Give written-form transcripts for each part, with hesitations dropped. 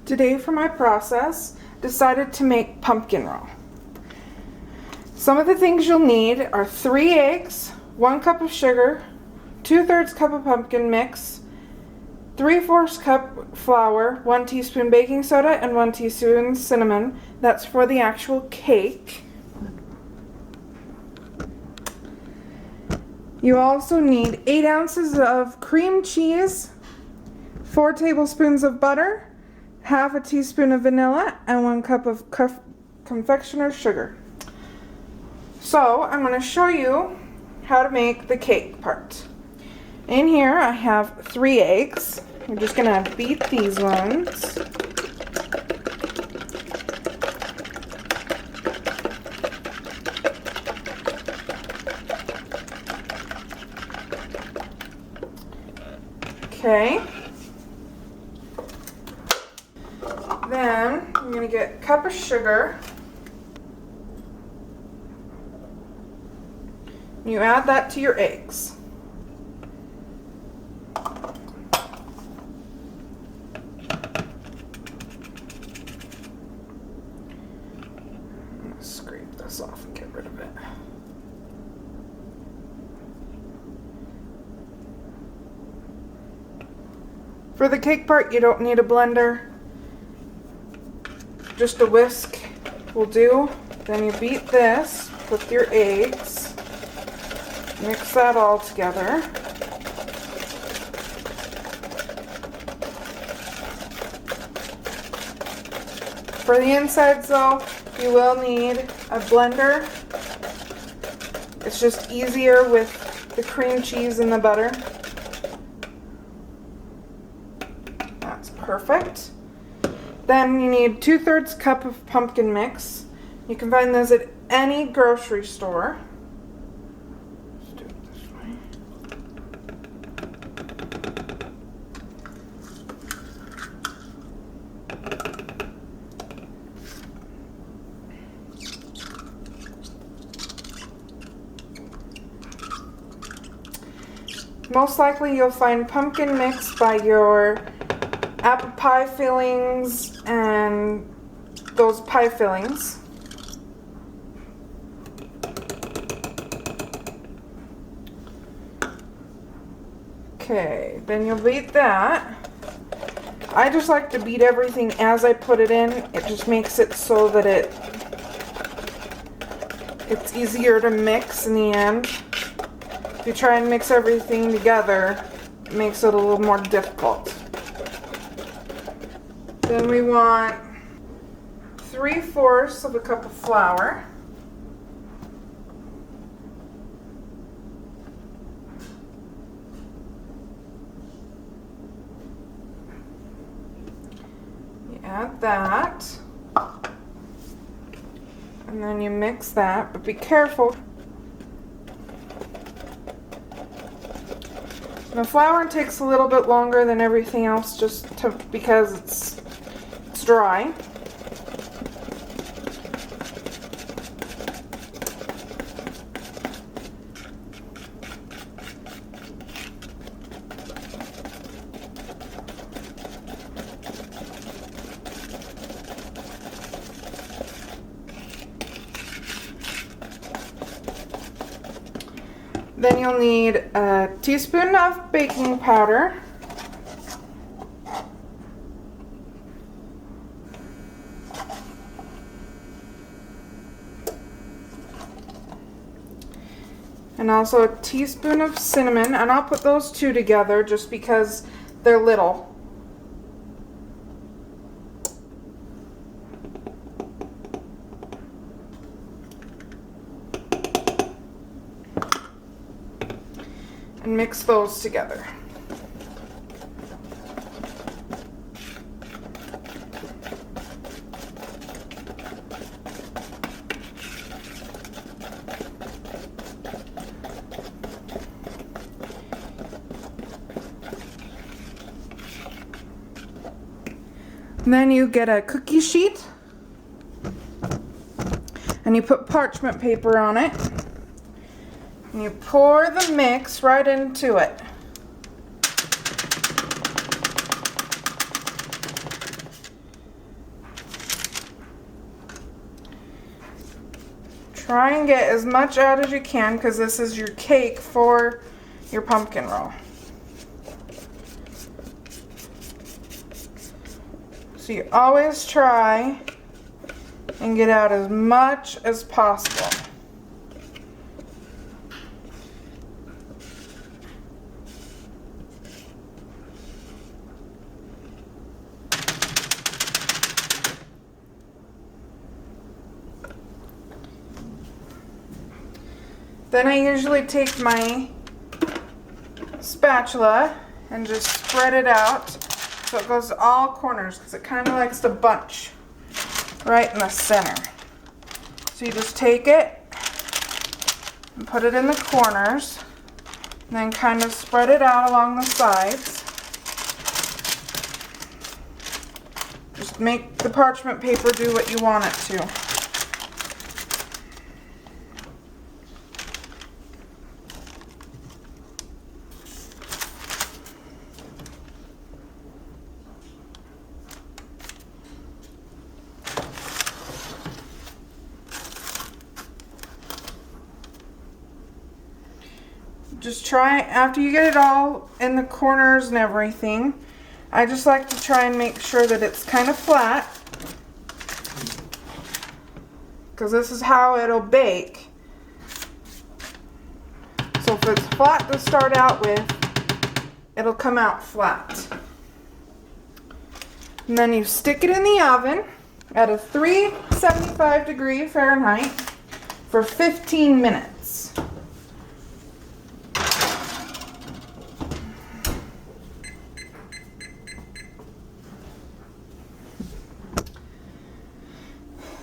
Today for my process, decided to make pumpkin roll. Some of the things you'll need are 3 eggs, 1 cup of sugar, 2/3 cup of pumpkin mix, 3/4 cup flour, 1 teaspoon baking soda, and 1 teaspoon cinnamon. That's for the actual cake. You also need 8 ounces of cream cheese, 4 tablespoons of butter, half a teaspoon of vanilla, and 1 cup of confectioner's sugar. So I'm going to show you how to make the cake part. In here I have 3 eggs. I'm just going to beat these ones. Okay. Then I'm going to get a cup of sugar. You add that to your eggs. I'm going to scrape this off and get rid of it. For the cake part, you don't need a blender. Just a whisk will do. Then you beat this with your eggs. Mix that all together. For the insides though, you will need a blender. It's just easier with the cream cheese and the butter. That's perfect. Then you need 2/3 cup of pumpkin mix. You can find this at any grocery store. Let's do it this way. Most likely you'll find pumpkin mix by your apple pie fillings and those pie fillings. Okay, then you'll beat that. I just like to beat everything as I put it in. It just makes it so that it's easier to mix in the end. If you try and mix everything together, it makes it a little more difficult. Then we want 3/4 of a cup of flour. You add that. And then you mix that, but be careful. The flour takes a little bit longer than everything else because it's dry. Then you'll need a teaspoon of baking powder. And also a teaspoon of cinnamon, and I'll put those 2 together just because they're little. And mix those together. Then you get a cookie sheet and you put parchment paper on it. And you pour the mix right into it. Try and get as much out as you can because this is your cake for your pumpkin roll. So you always try and get out as much as possible. Then I usually take my spatula and just spread it out so it goes to all corners because it kind of likes to bunch right in the center. So you just take it and put it in the corners and then kind of spread it out along the sides. Just make the parchment paper do what you want it to. Just try, after you get it all in the corners and everything, I just like to try and make sure that it's kind of flat, because this is how it'll bake. So if it's flat to start out with, it'll come out flat. And then you stick it in the oven at a 375 degree Fahrenheit for 15 minutes.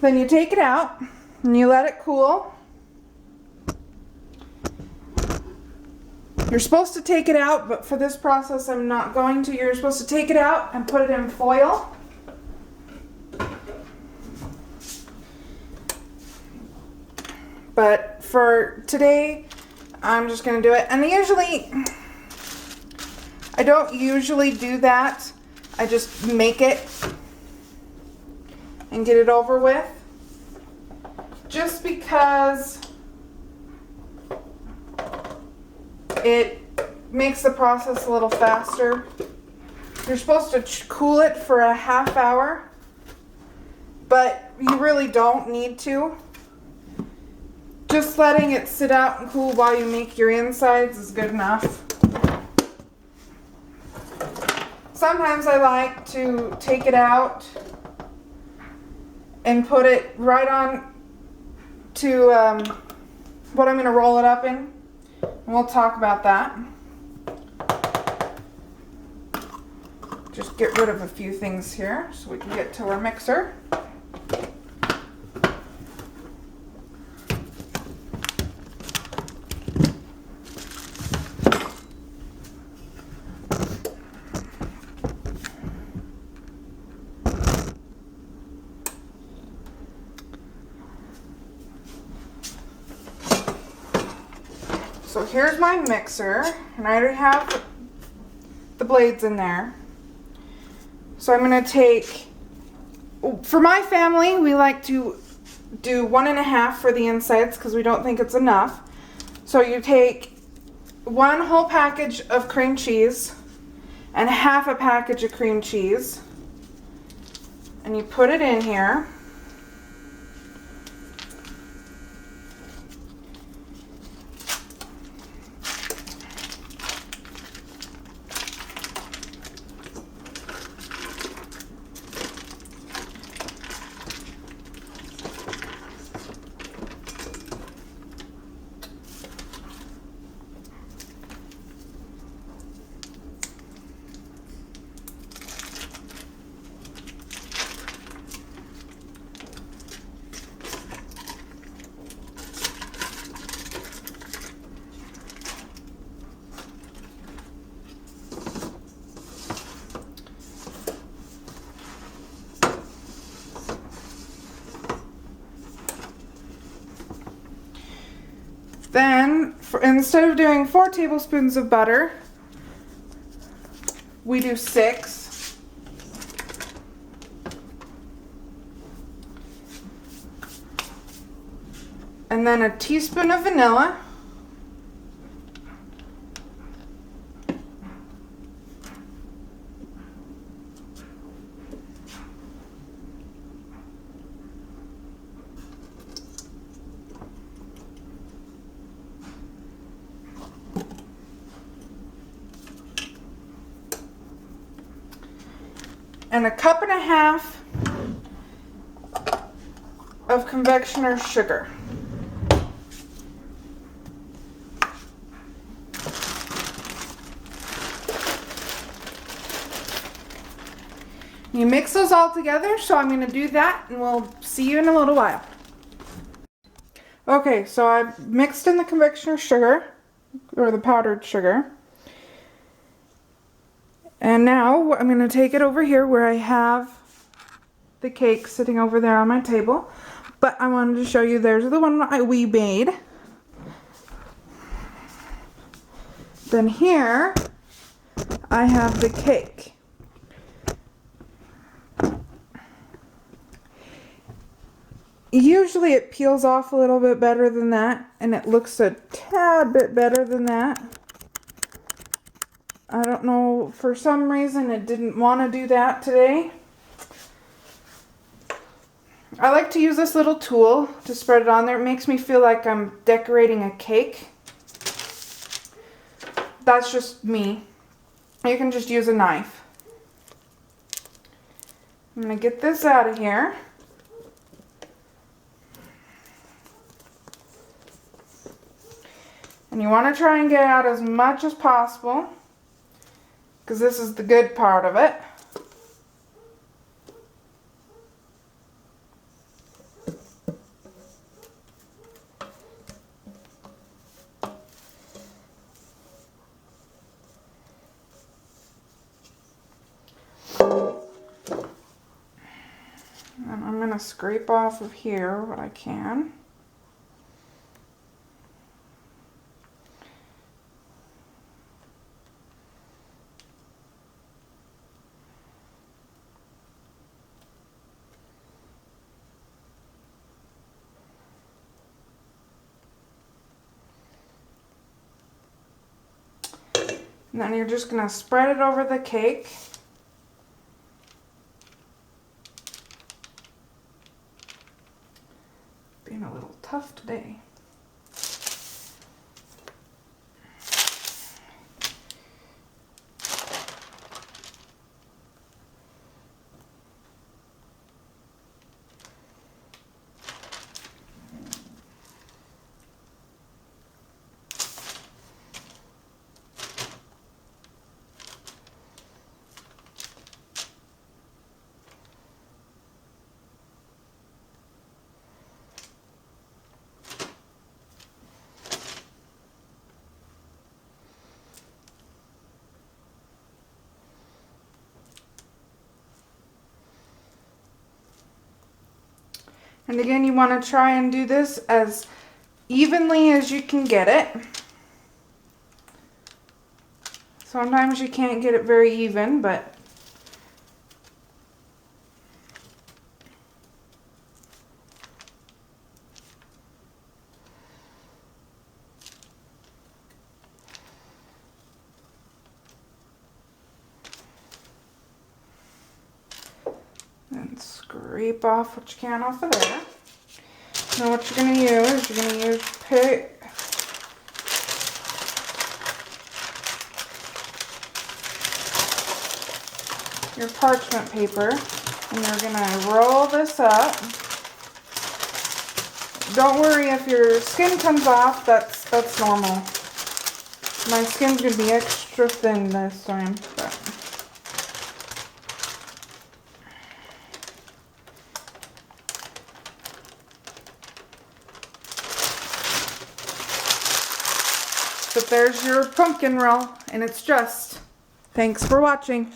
Then you take it out and you let it cool. You're supposed to take it out, but for this process I'm not going to. You're supposed to take it out and put it in foil. But for today, I'm just going to do it. And I don't usually do that. I just make it and get it over with. Just because it makes the process a little faster. You're supposed to cool it for a half hour, but you really don't need to. Just letting it sit out and cool while you make your insides is good enough. Sometimes I like to take it out and put it right on to what I'm going to roll it up in. And we'll talk about that. Just get rid of a few things here so we can get to our mixer. So here's my mixer, and I already have the blades in there. So I'm going to take, for my family, we like to do 1.5 for the insides because we don't think it's enough. So you take 1 whole package of cream cheese and half a package of cream cheese, and you put it in here. Then, instead of doing 4 tablespoons of butter, we do 6. And then a teaspoon of vanilla. And a cup and a half of confectioner's sugar. You mix those all together, so I'm going to do that and we'll see you in a little while. Okay, so I've mixed in the confectioner's sugar, or the powdered sugar. And now I'm going to take it over here where I have the cake sitting over there on my table. But I wanted to show you, there's the one we made. Then here I have the cake. Usually it peels off a little bit better than that, and it looks a tad bit better than that. I don't know, for some reason it didn't want to do that today. I like to use this little tool to spread it on there. It makes me feel like I'm decorating a cake. That's just me. You can just use a knife. I'm going to get this out of here. And you want to try and get out as much as possible, because this is the good part of it. And I'm going to scrape off of here what I can. And then you're just going to spread it over the cake. Being a little tough today. And again, you want to try and do this as evenly as you can get it. Sometimes you can't get it very even, but and scrape off what you can off of there. Now what you're going to use, you're going to use your parchment paper, and you're going to roll this up. Don't worry if your skin comes off, that's normal. My skin's going to be extra thin this time. But. But there's your pumpkin roll, and it's just. Thanks for watching.